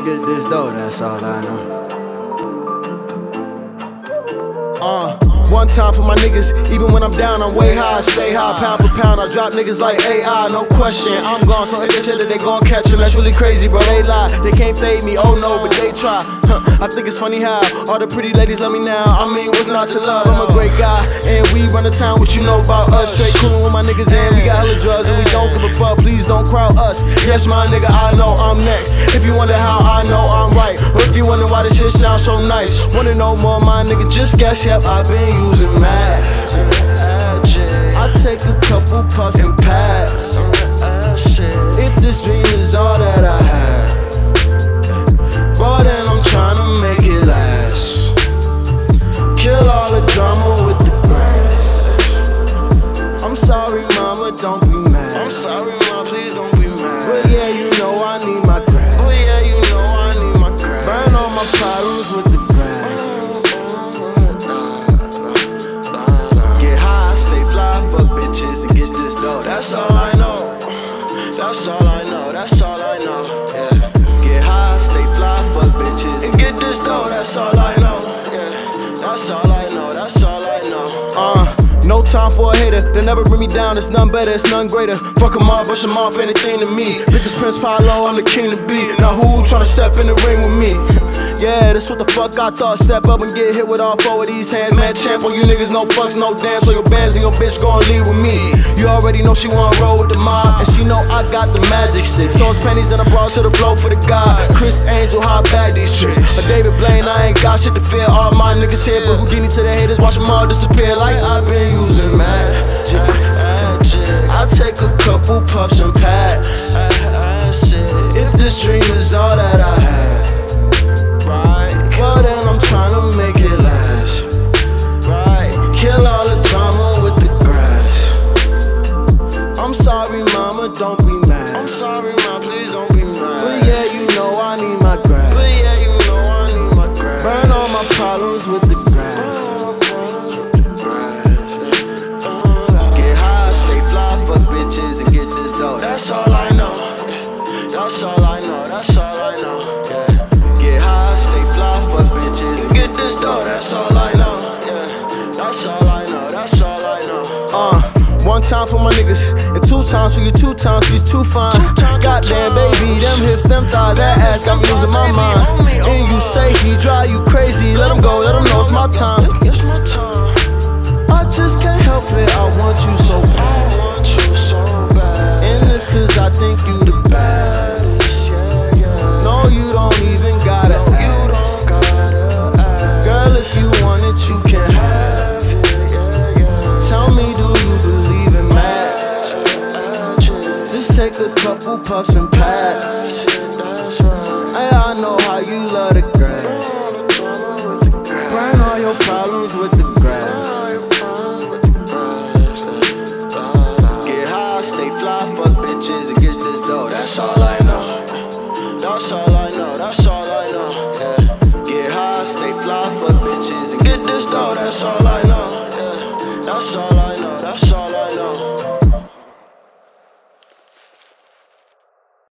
Get this dough, that's all I know. One time for my niggas, even when I'm down, I'm way high, stay high, pound for pound, I drop niggas like AI, no question, I'm gone, so if they say that they gon' catch him, that's really crazy, bro, they lie, they can't fade me, oh no, but they try, I think it's funny how, all the pretty ladies love me now, I mean, what's not to love, I'm a great guy, and we run the town, what you know about us, straight coolin' with my niggas, and we got hella drugs, and we don't give a fuck, please don't crowd us, yes my nigga, I know I'm next, if you wonder how I know I'm right, or if you wonder why this shit sounds so nice, wanna know more, my nigga, just guess, yep, I've been using magic. I take a couple puffs and pass. If this dream is all that I have, but then I'm tryna make it last. Kill all the drama with the grass. I'm sorry, mama, don't be mad. I'm sorry, mama, please don't be mad. But yeah, you know I need my grass. Oh yeah, you know I need my grass. Burn all my problems with the grass. That's all I know. That's all I know. That's all I know. Yeah. Get high, stay fly, fuck bitches, and get this dough. That's all I know. Yeah. That's all I know. That's all I know. No time for a hater, they never bring me down, it's none better, it's none greater. Fuck them all, brush them off, anything to me. Bitches Prince Paolo, I'm the king to be. Now who tryna step in the ring with me? Yeah, that's what the fuck I thought. Step up and get hit with all four of these hands. Man, champ on you niggas, no fucks, no dance. So your bands and your bitch gon' leave with me. You already know she wanna roll with the mob, and she know I got the magic stick. So it's pennies and I brought to the flow for the God. Chris Angel, how bad these tricks. But David Blaine, I ain't got shit to fear. All my niggas here, but Houdini to the haters, watch them all disappear. Like I've been using magic. I take a couple puffs and pass. If this dream is all that I have, but then I'm tryna make it last. Kill all the drama with the grass. I'm sorry, mama, don't be mad. I'm sorry, mama, please don't be mad. But yeah, you know I need my grass. But yeah, you know I need my grass. Burn all my problems with the grass. Get high, stay fly, fuck bitches, and get this dough. That's all I know. That's all I know. That's all I know. Yeah. Get high, stay fly, fuck bitches, and get this dough. That's all I know. Yeah. That's all I know. That's all I know. One time for my niggas, and two times for you, two times for you, too fine. Goddamn baby, them hips, them thighs, that ass got me losing my mind. And you say he drive you crazy, let him go, let him know it's my time. It's my time. I just can't help it, I want you so bad. I want you so bad. And it's cause I think you the baddest. No, you don't even gotta ask. Girl, if you want it, you can have it. Tell me, do you believe in magic? Just take a couple puffs and pass. Hey, I know how you love the grass. Burn all your problems with the